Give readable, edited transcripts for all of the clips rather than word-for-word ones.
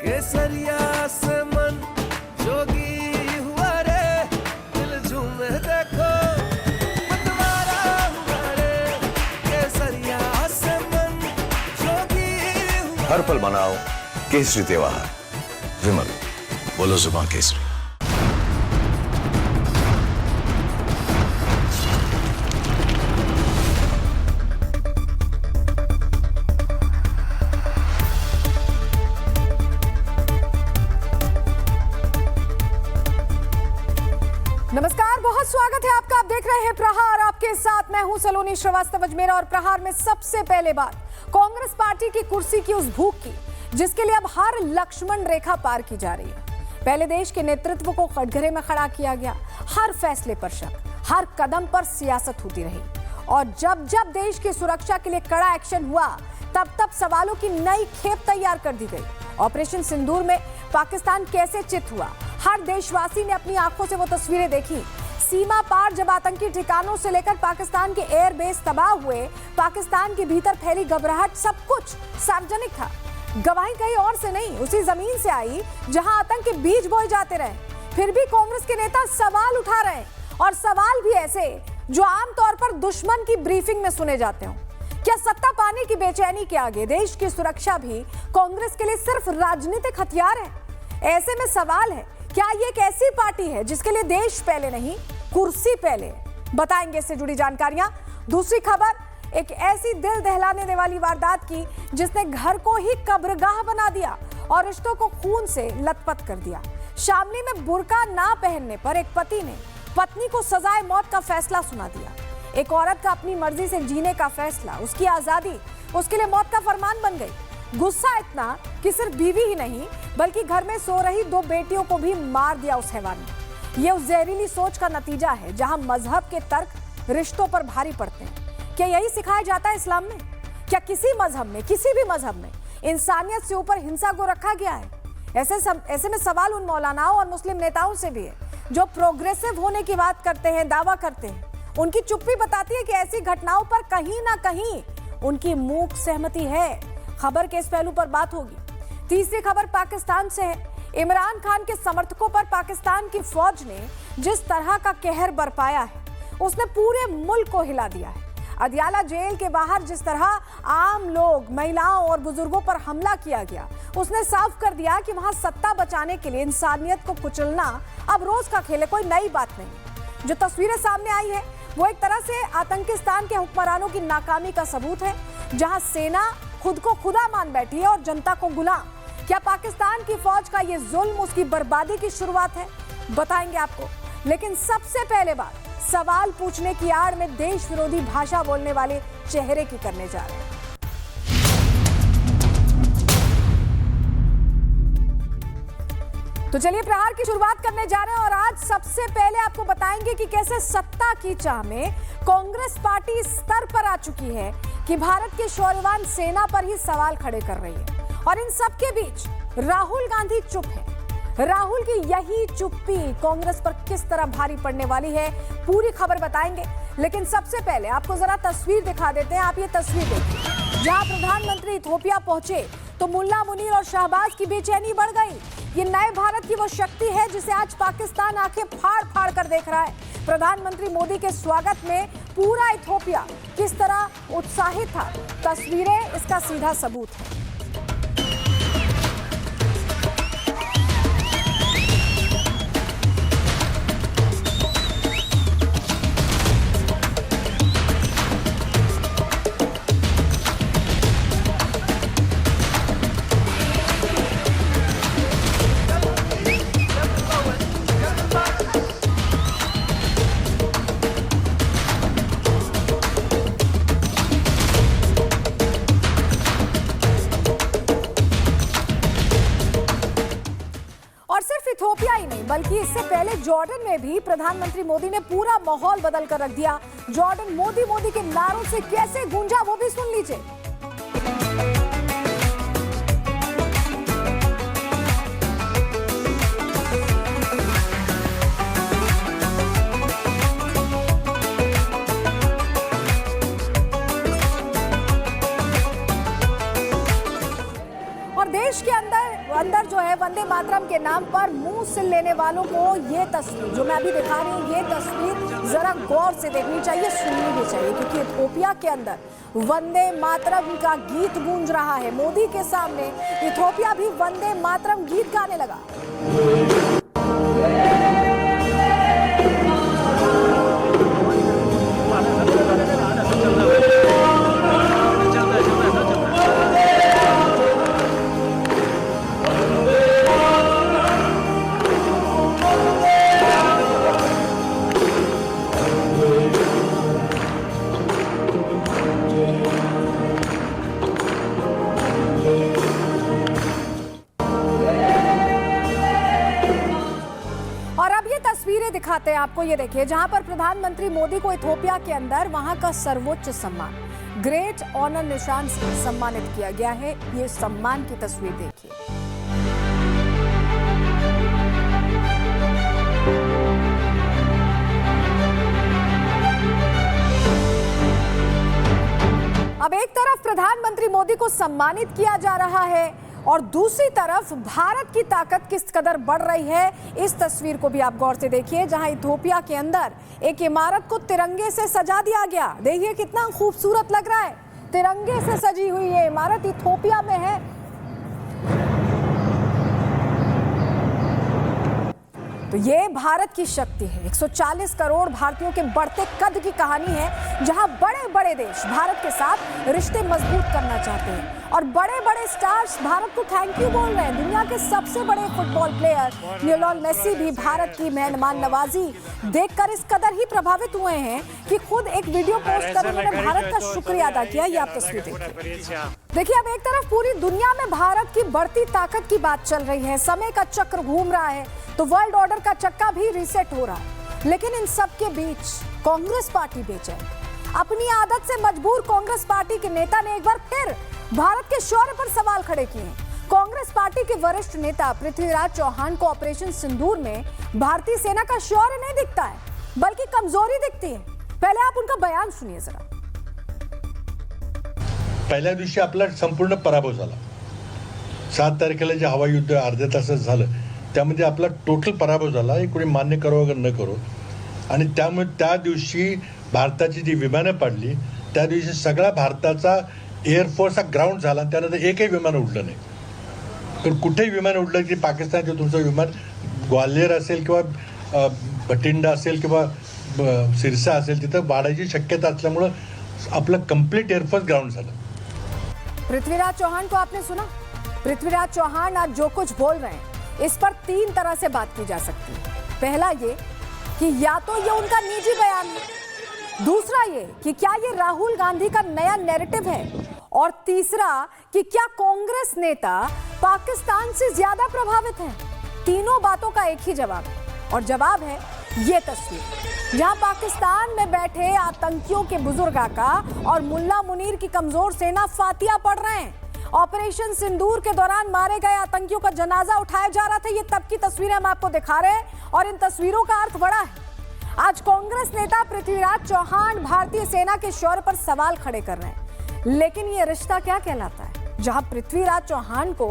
केसरिया से मन जोगी हुआ रे, दिल झूमे देखो मतवारा हुआ रे, केसरिया से मन जोगी हुआ। हर पल मनाओ केसरी त्योहार। विमल, बोलो जुबान केसरी। नमस्कार, बहुत स्वागत है आपका। आप देख रहे हैं प्रहार, आपके साथ मैं हूं सलोनी श्रीवास्तव अजमेरा। और प्रहार में सबसे पहले बात कांग्रेस पार्टी की कुर्सी की उस भूख की जिसके लिए अब हर लक्ष्मण रेखा पार की जा रही है। पहले देश के नेतृत्व को कटघरे में खड़ा किया गया, हर फैसले पर शक, हर कदम पर सियासत होती रही। और जब जब देश की सुरक्षा के लिए कड़ा एक्शन हुआ तब तब सवालों की नई खेप तैयार कर दी गई। ऑपरेशन सिंदूर में पाकिस्तान कैसे चित हुआ, हर देशवासी ने अपनी आंखों से वो तस्वीरें देखी। सीमा पार जब आतंकी ठिकानों से लेकर पाकिस्तान के एयरबेस तबाह हुए, पाकिस्तान के भीतर फैली घबराहट, सब कुछ सार्वजनिक था। गवाही कहीं और से नहीं, उसी जमीन से आई जहां आतंक के बीज बोए जाते रहे। फिर भी कांग्रेस के नेता सवाल उठा रहे हैं, और सवाल भी ऐसे जो आमतौर पर दुश्मन की ब्रीफिंग में सुने जाते हो। क्या सत्ता पाने की बेचैनी के आगे देश की सुरक्षा भी कांग्रेस के लिए सिर्फ राजनीतिक हथियार है? ऐसे में सवाल है, क्या ये एक ऐसी पार्टी है जिसके लिए देश पहले नहीं, कुर्सी पहले? बताएंगे इससे जुड़ी जानकारियां। दूसरी खबर, एक ऐसी दिल दहलाने वाली वारदात की जिसने घर को ही कब्रगाह बना दिया और रिश्तों को खून से लथपथ कर दिया। शामली में बुर्का ना पहनने पर एक पति ने पत्नी को सजाए मौत का फैसला सुना दिया। एक औरत का अपनी मर्जी से जीने का फैसला, उसकी आजादी, उसके लिए मौत का फरमान बन गई। गुस्सा इतना कि सिर्फ बीवी ही नहीं बल्कि घर में सो रही 2 बेटियों को भी मार दिया उस हैवान ने। यह उस जहरीली सोच का नतीजा है जहां मजहब के तर्क रिश्तों पर भारी पड़ते हैं। क्या यही सिखाया जाता है इस्लाम में? क्या किसी मजहब में, किसी भी मजहब में इंसानियत से ऊपर हिंसा को रखा गया है? ऐसे में सवाल उन मौलानाओं और मुस्लिम नेताओं से भी है जो प्रोग्रेसिव होने की बात करते हैं, दावा करते हैं। उनकी चुप्पी बताती है कि ऐसी घटनाओं पर कहीं ना कहीं उनकी मूक सहमति है। खबर के इस पहलू पर बात होगी। तीसरी खबर पाकिस्तान से है। इमरान खान के समर्थकों पर पाकिस्तान की फौज ने जिस तरह का कहर बरपाया है, उसने पूरे मुल्क को हिला दिया है। अदियाला जेल के बाहर जिस तरह आम लोग, महिलाओं और बुजुर्गों पर हमला किया गया, उसने साफ कर दिया कि वहां सत्ता बचाने के लिए इंसानियत को कुचलना अब रोज का खेल है, कोई नई बात नहीं। जो तस्वीरें सामने आई है वो एक तरह से आतंकिस्तान के हुक्मरानों की नाकामी का सबूत है, जहां सेना खुद को खुदा मान बैठी है और जनता को गुलाम। क्या पाकिस्तान की फौज का ये जुल्म उसकी बर्बादी की शुरुआत है? बताएंगे आपको। लेकिन सबसे पहले बात सवाल पूछने की आड़ में देश विरोधी भाषा बोलने वाले चेहरे की करने जा रहे हैं। तो चलिए प्रहार की शुरुआत करने जा रहे हैं और आज सबसे पहले आपको बताएंगे कि कैसे सत्ता की चाह में कांग्रेस पार्टी इस स्तर पर आ चुकी है कि भारत के शौर्यवान सेना पर ही सवाल खड़े कर रही है। और इन सब के बीच राहुल गांधी चुप है। राहुल की यही चुप्पी कांग्रेस पर किस तरह भारी पड़ने वाली है, पूरी खबर बताएंगे। लेकिन सबसे पहले आपको जरा तस्वीर दिखा देते हैं। आप ये तस्वीर देखिए, जहां प्रधानमंत्री इथियोपिया पहुंचे तो मुल्ला मुनीर और शहबाज की बेचैनी बढ़ गई। ये नए भारत की वो शक्ति है जिसे आज पाकिस्तान आंखें फाड़ फाड़ कर देख रहा है। प्रधानमंत्री मोदी के स्वागत में पूरा इथियोपिया किस तरह उत्साहित था, तस्वीरें इसका सीधा सबूत है। इथियोपिया ही नहीं बल्कि इससे पहले जॉर्डन में भी प्रधानमंत्री मोदी ने पूरा माहौल बदल कर रख दिया। जॉर्डन मोदी मोदी के नारों से कैसे गूंजा वो भी सुन लीजिए। और देश के अंदर अंदर जो है वंदे मातरम के नाम पर मुंह सिल लेने वालों को ये तस्वीर जो मैं अभी दिखा रही हूँ, ये तस्वीर जरा गौर से देखनी चाहिए, सुननी भी चाहिए, क्योंकि इथियोपिया के अंदर वंदे मातरम का गीत गूंज रहा है। मोदी के सामने इथियोपिया भी वंदे मातरम गीत गाने लगा। तस्वीरें दिखाते हैं आपको, ये देखिए, जहां पर प्रधानमंत्री मोदी को इथियोपिया के अंदर वहां का सर्वोच्च सम्मान ग्रेट ऑनर निशान से सम्मानित किया गया है। ये सम्मान की तस्वीर देखिए। अब एक तरफ प्रधानमंत्री मोदी को सम्मानित किया जा रहा है और दूसरी तरफ भारत की ताकत किस कदर बढ़ रही है, इस तस्वीर को भी आप गौर से देखिए, जहां इथियोपिया के अंदर एक इमारत को तिरंगे से सजा दिया गया। देखिए कितना खूबसूरत लग रहा है, तिरंगे से सजी हुई ये इमारत इथियोपिया में है। तो ये भारत की शक्ति है। 140 करोड़ भारतीयों के बढ़ते कद की कहानी है, जहां बड़े बड़े देश भारत के साथ रिश्ते मजबूत करना चाहते हैं और बड़े बड़े स्टार्स भारत को थैंक यू बोल रहे हैं। दुनिया के सबसे बड़े फुटबॉल प्लेयर लियोनेल मेसी भी भारत की मेहमान नवाजी देखकर इस कदर ही प्रभावित हुए हैं कि खुद एक वीडियो पोस्ट कर उन्होंने भारत का शुक्रिया अदा किया। ये आप तस्वीर देखिए। अब एक तरफ पूरी दुनिया में भारत की बढ़ती ताकत की बात चल रही है, समय का चक्र घूम रहा है, तो वर्ल्ड ऑर्डर का चक्का भी रीसेट हो रहा है। लेकिन इन सब के बीच कांग्रेस पार्टी बेचैन। अपनी आदत से मजबूर कांग्रेस पार्टी के नेता ने एक बार फिर भारत के शौर्य पर सवाल खड़े किए। कांग्रेस पार्टी के वरिष्ठ नेता पृथ्वीराज चौहान को ऑपरेशन सिंदूर में भारतीय सेना का शौर्य नहीं दिखता है, बल्कि कमजोरी दिखती है। पहले आप उनका बयान सुनिए जरा। पहिल्या दिवशी आपला संपूर्ण पराभव झाला। 7 तारखेला जे हवाई युद्ध अर्ध्या तासात झालं, त्यामध्ये आपला टोटल पराभव झाला, हे कोणी मान्य करो अगर न करो। आणि त्यामुळे त्या दिवशी भारताची जी विमानं पडली, त्या दिवशी सगळा भारताचा एअरफोर्स हा ग्राउंड झाला, त्यानंतर एकही विमान उडलं नाही। पण कुठेही विमान उडलं की पाकिस्तानचं तुमचं विमान ग्वाल्हेर असेल किंवा भटिंडा असेल किंवा सिरसा असेल, तिथं वाढायची शक्यता असल्यामुळं आपलं कंप्लीट एअरफोर्स ग्राउंड झालं। पृथ्वीराज चौहान को आपने सुना। पृथ्वीराज चौहान आज जो कुछ बोल रहे हैं, इस पर 3 तरह से बात की जा सकती है। पहला ये कि या तो ये उनका निजी बयान है, दूसरा ये कि क्या ये राहुल गांधी का नया नैरेटिव है, और तीसरा कि क्या कांग्रेस नेता पाकिस्तान से ज्यादा प्रभावित हैं। तीनों बातों का एक ही जवाब है, और जवाब है ये तस्वीर, जहां पाकिस्तान में बैठे आतंकियों के बुजुर्ग आका और मुल्ला मुनीर की कमजोर सेना फातिया पढ़ रहे हैं। ऑपरेशन सिंदूर के दौरान मारे गए आतंकियों का जनाजा उठाया जा रहा था। ये तब की तस्वीरें हम आपको दिखा रहे हैं और इन तस्वीरों का अर्थ बड़ा है। आज कांग्रेस नेता पृथ्वीराज चौहान भारतीय सेना के शौर्य पर सवाल खड़े कर रहे हैं, लेकिन ये रिश्ता क्या कहलाता है, जहां पृथ्वीराज चौहान को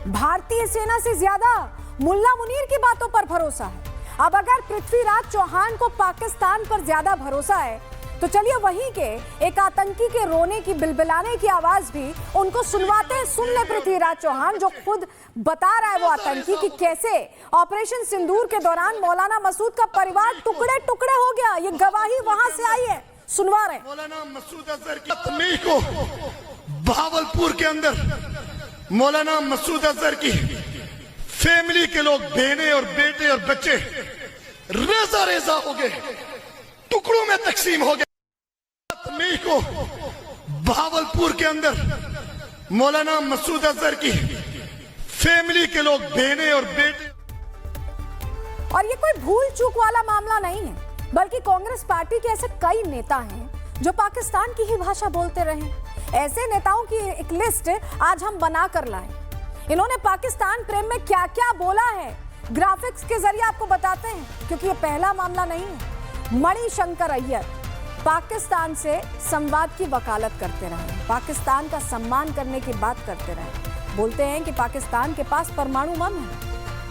भारतीय सेना से ज्यादा मुल्ला मुनीर की बातों पर भरोसा है। अब अगर पृथ्वीराज चौहान को पाकिस्तान पर ज्यादा भरोसा है, तो चलिए वहीं के एक आतंकी के रोने की बिलबिलाने की आवाज भी उनको सुनवाते हैं। सुन ले पृथ्वीराज चौहान, जो खुद बता रहा है वो आतंकी कि कैसे ऑपरेशन सिंदूर के दौरान मौलाना मसूद का परिवार टुकड़े टुकड़े हो गया। ये गवाही वहां से आई है, सुनवा रहे। मौलाना मसूद अजहर की पत्नी को भावलपुर के अंदर मौलाना मसूद अजहर की फैमिली के लोग, बहने और बेटे और बच्चे रेजा रेजा हो गए, टुकड़ों में तकसीम हो गए। पत्नी को भावलपुर के अंदर मौलाना मसूद अजहर की फैमिली के लोग, बहने और बेटे। और ये कोई भूल चूक वाला मामला नहीं है, बल्कि कांग्रेस पार्टी के ऐसे कई नेता हैं जो पाकिस्तान की ही भाषा बोलते रहे। ऐसे नेताओं की एक लिस्ट आज हम बना कर लाए। इन्होंने पाकिस्तान प्रेम में क्या क्या बोला है, ग्राफिक्स के जरिए आपको बताते हैं, क्योंकि ये पहला मामला नहीं है। मणिशंकर अय्यर पाकिस्तान से संवाद की वकालत करते रहे, पाकिस्तान का सम्मान करने की बात करते रहे। बोलते हैं कि पाकिस्तान के पास परमाणु बम है,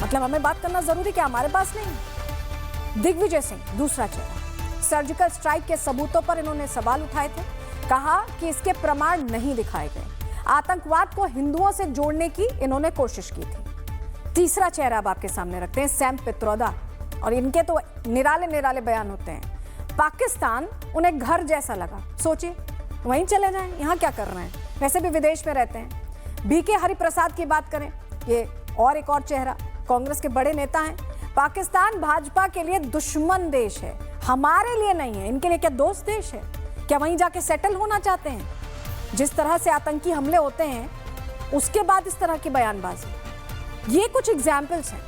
मतलब हमें बात करना जरूरी क्या हमारे पास नहीं। दिग्विजय सिंह दूसरा चेहरा, सर्जिकल स्ट्राइक के सबूतों पर इन्होंने सवाल उठाए थे, कहा कि इसके प्रमाण नहीं दिखाए गए। आतंकवाद को हिंदुओं से जोड़ने की इन्होंने कोशिश की थी। तीसरा चेहरा अब आपके सामने रखते हैं सैम पित्रोदा, और इनके तो निराले निराले बयान होते हैं। पाकिस्तान उन्हें घर जैसा लगा, सोचिए वहीं चले जाएं, यहाँ क्या कर रहे हैं, वैसे भी विदेश में रहते हैं। बीके हरिप्रसाद की बात करें, ये और एक और चेहरा, कांग्रेस के बड़े नेता हैं। पाकिस्तान भाजपा के लिए दुश्मन देश है, हमारे लिए नहीं है। इनके लिए क्या दोस्त देश है? क्या वहीं जाके सेटल होना चाहते हैं? जिस तरह से आतंकी हमले होते हैं उसके बाद इस तरह की बयानबाजी, ये कुछ एग्जाम्पल्स हैं।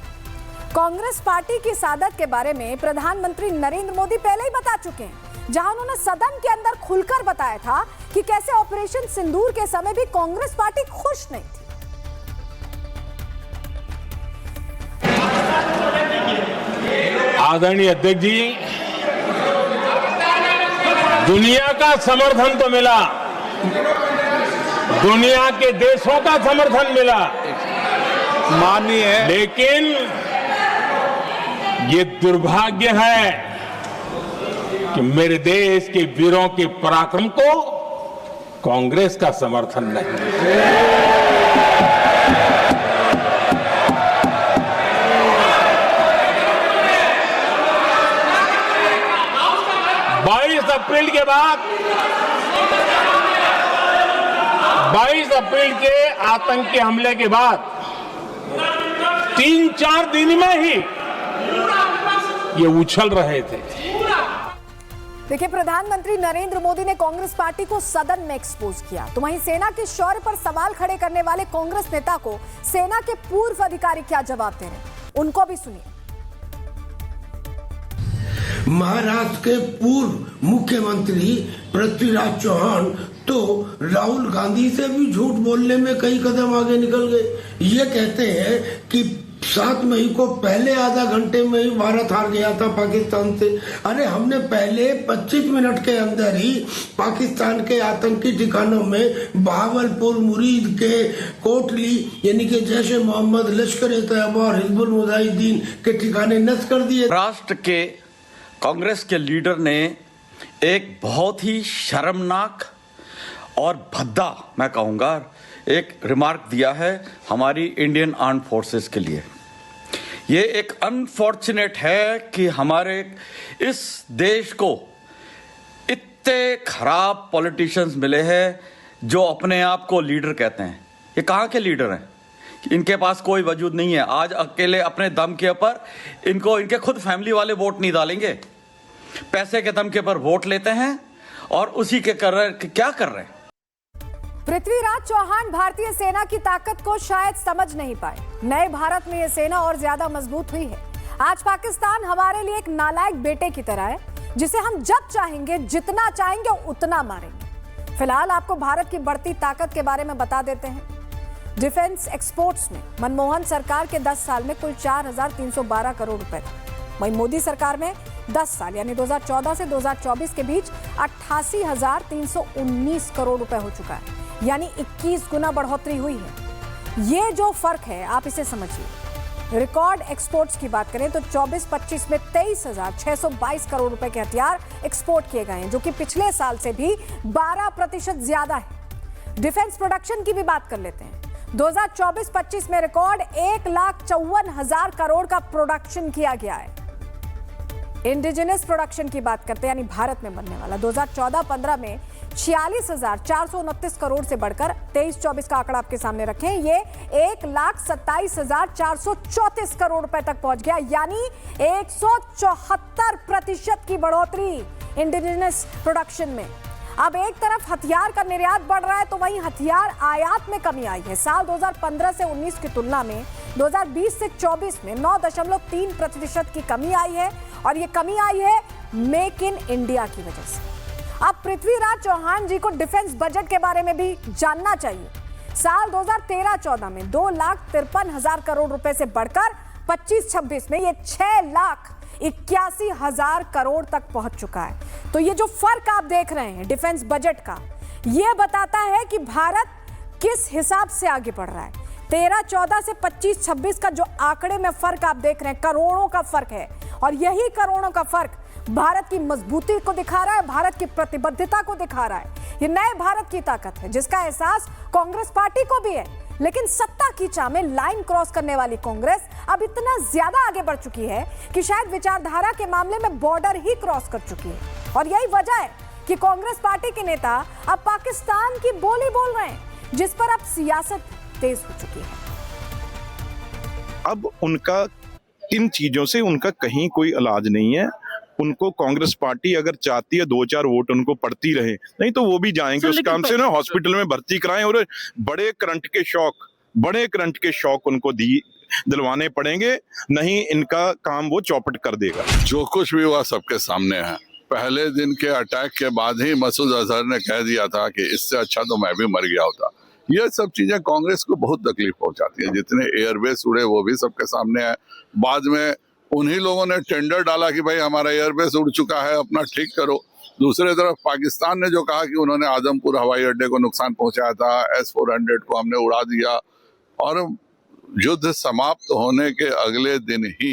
कांग्रेस पार्टी की सादत के बारे में प्रधानमंत्री नरेंद्र मोदी पहले ही बता चुके हैं, जहां उन्होंने सदन के अंदर खुलकर बताया था कि कैसे ऑपरेशन सिंदूर के समय भी कांग्रेस पार्टी खुश नहीं थी। आदरणीय अध्यक्ष जी, दुनिया का समर्थन तो मिला, दुनिया के देशों का समर्थन मिला, माननीय, लेकिन ये दुर्भाग्य है कि मेरे देश के वीरों के पराक्रम को कांग्रेस का समर्थन नहीं। 22 अप्रैल के बाद 22 अप्रैल के आतंकी हमले के बाद 3-4 दिन में ही ये उछल रहे थे। देखिए, प्रधानमंत्री नरेंद्र मोदी ने कांग्रेस पार्टी को सदन में एक्सपोज किया, तो वहीं सेना के शौर्य पर सवाल खड़े करने वाले कांग्रेस नेता को सेना के पूर्व अधिकारी क्या जवाब दे रहे हैं, उनको भी सुनिए। महाराष्ट्र के पूर्व मुख्यमंत्री पृथ्वीराज चौहान तो राहुल गांधी से भी झूठ बोलने में कई कदम आगे निकल गए। ये कहते हैं कि 7 मई को पहले आधा घंटे में ही भारत हार गया था पाकिस्तान से। अरे हमने पहले 25 मिनट के अंदर ही पाकिस्तान के आतंकी ठिकानों में बहावलपुर, मुरीद के, कोटली यानी कि जैश ए मोहम्मद, लश्कर-ए-तैयबा और हिजबुल मुजाहिदीन के ठिकाने नष्ट कर दिए। राष्ट्र के कांग्रेस के लीडर ने एक बहुत ही शर्मनाक और भद्दा, मैं कहूँगा, एक रिमार्क दिया है हमारी इंडियन आर्म्ड फोर्सेस के लिए। ये एक अनफॉर्चुनेट है कि हमारे इस देश को इतने खराब पॉलिटिशियंस मिले हैं जो अपने आप को लीडर कहते हैं। ये कहाँ के लीडर हैं? इनके पास कोई वजूद नहीं है। आज अकेले अपने दम के ऊपर इनको इनके खुद फैमिली वाले वोट नहीं डालेंगे, पैसे के दम के ऊपर वोट लेते हैं और उसी के क्या कर रहे हैं। पृथ्वीराज चौहान भारतीय सेना की ताकत को शायद समझ नहीं पाए। नए भारत में यह सेना और ज्यादा मजबूत हुई है। आज पाकिस्तान हमारे लिए एक नालायक बेटे की तरह है, जिसे हम जब चाहेंगे, जितना चाहेंगे उतना मारेंगे। फिलहाल आपको भारत की बढ़ती ताकत के बारे में बता देते हैं। डिफेंस एक्सपोर्ट्स में मनमोहन सरकार के 10 साल में कुल 4,312 करोड़ रुपए था। वहीं मोदी सरकार में 10 साल यानी 2014 से 2024 के बीच 88,319 करोड़ रुपए हो चुका है, यानी 21 गुना बढ़ोतरी हुई है। ये जो फर्क है आप इसे समझिए। रिकॉर्ड एक्सपोर्ट्स की बात करें तो 24-25 में 23,622 करोड़ रुपए के हथियार एक्सपोर्ट किए गए हैं, जो कि पिछले साल से भी 12% ज्यादा है। डिफेंस प्रोडक्शन की भी बात कर लेते हैं। 2024-25 में रिकॉर्ड 1,54,000 करोड़ का प्रोडक्शन किया गया है। इंडिजिनस प्रोडक्शन की बात करते हैं, यानी भारत में बनने वाला, 2014-15 में 46,429 करोड़ से बढ़कर 23-24 का आंकड़ा आपके सामने रखें, ये 1,27,434 करोड़ रुपए तक पहुंच गया, यानी 174% की बढ़ोतरी इंडिजिनस प्रोडक्शन में। अब एक तरफ हथियार का निर्यात बढ़ रहा है तो वहीं हथियार आयात में कमी आई है। साल 2015 से 19 की तुलना में 2020 से 24 में 9.3% की कमी आई है, और ये कमी आई है मेक इन इंडिया की वजह से। अब पृथ्वीराज चौहान जी को डिफेंस बजट के बारे में भी जानना चाहिए। साल 2013-14 में 2,53,000 करोड़ रुपए से बढ़कर 25-26 में ये 6,81,000 करोड़ तक पहुंच चुका है। तो ये जो फर्क आप देख रहे हैं डिफेंस बजट का, ये बताता है कि भारत किस हिसाब से आगे बढ़ रहा है। 13-14 से 25-26 का जो आंकड़े में फर्क आप देख रहे हैं, करोड़ों का फर्क है। और यही करोड़ों का फर्क भारत की मजबूती को दिखा रहा है, भारत की प्रतिबद्धता को दिखा रहा है। ये नए भारत की ताकत है जिसका एहसास कांग्रेस पार्टी को भी है। लेकिन सत्ता की चाह में लाइन क्रॉस करने वाली कांग्रेस अब इतना ज्यादा आगे बढ़ चुकी है कि शायद विचारधारा के मामले में बॉर्डर ही क्रॉस कर चुकी है। और यही वजह है कि कांग्रेस पार्टी के नेता अब पाकिस्तान की बोली बोल रहे हैं, जिस पर अब सियासत तेज हो चुकी है। अब उनका इन चीजों से उनका कहीं कोई इलाज नहीं है। उनको कांग्रेस पार्टी अगर चाहती है 2-4 वोट उनको पड़ती रहे, नहीं तो वो भी जाएंगे उस काम से ना, हॉस्पिटल में भर्ती कराएं और बड़े करंट के शॉक उनको दिलवाने पड़ेंगे, नहीं इनका काम वो चौपट कर देगा। जो कुछ भी हुआ सबके सामने है। पहले दिन के अटैक के बाद ही मसूद अजहर ने कह दिया था कि इससे अच्छा तो मैं भी मर गया होता। ये सब चीजें कांग्रेस को बहुत तकलीफ पहुंचाती है। जितने एयरबेस उड़े वो भी सबके सामने है। बाद में उन्हीं लोगों ने टेंडर डाला कि भाई हमारा एयरबेस उड़ चुका है, अपना ठीक करो। दूसरी तरफ पाकिस्तान ने जो कहा कि उन्होंने आदमपुर हवाई अड्डे को नुकसान पहुंचाया था, S-400 को हमने उड़ा दिया, और युद्ध समाप्त होने के अगले दिन ही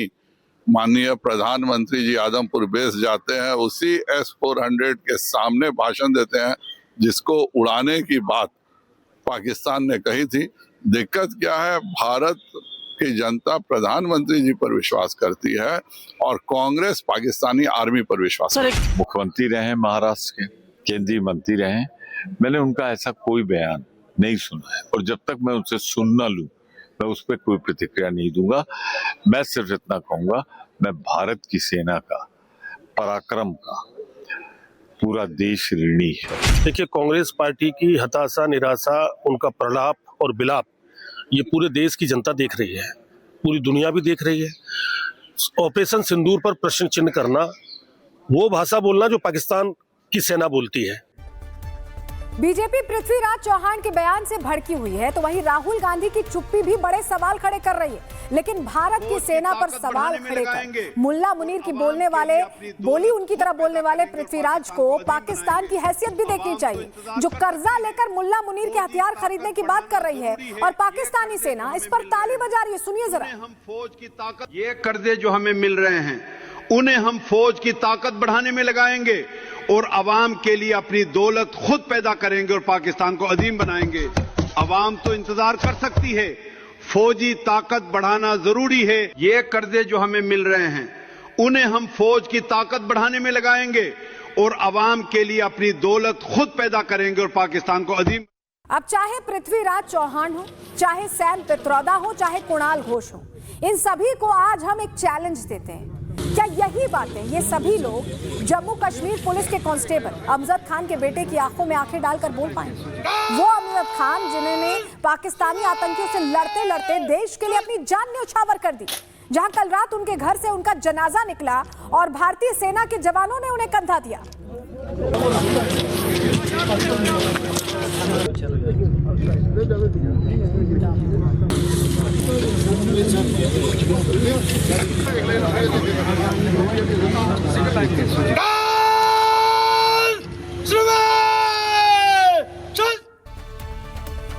माननीय प्रधानमंत्री जी आदमपुर बेस जाते हैं, उसी S-400 के सामने भाषण देते हैं जिसको उड़ाने की बात पाकिस्तान ने कही थी। दिक्कत क्या है, भारत की जनता प्रधानमंत्री जी पर विश्वास करती है और कांग्रेस पाकिस्तानी आर्मी पर विश्वास करती है। मुख्यमंत्री रहे महाराष्ट्र के, केंद्रीय मंत्री रहे, मैंने उनका ऐसा कोई बयान नहीं सुना है, और जब तक मैं उनसे सुन न लूं मैं उस पर कोई प्रतिक्रिया नहीं दूंगा। मैं सिर्फ इतना कहूंगा, मैं भारत की सेना का पराक्रम का पूरा देश ऋणी है। देखिए, कांग्रेस पार्टी की हताशा, निराशा, उनका प्रलाप और विलाप ये पूरे देश की जनता देख रही है, पूरी दुनिया भी देख रही है। ऑपरेशन सिंदूर पर प्रश्न चिन्ह करना, वो भाषा बोलना जो पाकिस्तान की सेना बोलती है। बीजेपी पृथ्वीराज चौहान के बयान से भड़की हुई है, तो वहीं राहुल गांधी की चुप्पी भी बड़े सवाल खड़े कर रही है। लेकिन भारत की सेना पर सवाल खड़े कर मुल्ला मुनीर की बोली उनकी तरह बोलने वाले पृथ्वीराज को पाकिस्तान की हैसियत भी देखनी चाहिए, जो कर्जा लेकर मुल्ला मुनीर के हथियार खरीदने की बात कर रही है, और पाकिस्तानी सेना इस पर ताली बजा रही है। सुनिए जरा। हम फौज की ताकत, ये कर्जे जो हमें मिल रहे हैं उन्हें हम फौज की ताकत बढ़ाने में लगाएंगे और अवाम के लिए अपनी दौलत खुद पैदा करेंगे और पाकिस्तान को अजीम बनाएंगे। अवाम तो इंतजार कर सकती है, फौजी ताकत बढ़ाना जरूरी है। ये कर्जे जो हमें मिल रहे हैं उन्हें हम फौज की ताकत बढ़ाने में लगाएंगे और अवाम के लिए अपनी दौलत खुद पैदा करेंगे और पाकिस्तान को अजीम। अब चाहे पृथ्वीराज चौहान हो, चाहे सैम पित्रोदा हो, चाहे कुणाल घोष हो, इन सभी को आज हम एक चैलेंज देते हैं। क्या यही बातें ये सभी लोग जम्मू कश्मीर पुलिस के कांस्टेबल अमजद खान के बेटे की आंखों में आंखें डालकर बोल पाएंगे? वो अमजद खान जिन्होंने पाकिस्तानी आतंकियों से लड़ते लड़ते देश के लिए अपनी जान न्यौछावर कर दी, जहां कल रात उनके घर से उनका जनाजा निकला और भारतीय सेना के जवानों ने उन्हें कंधा दिया।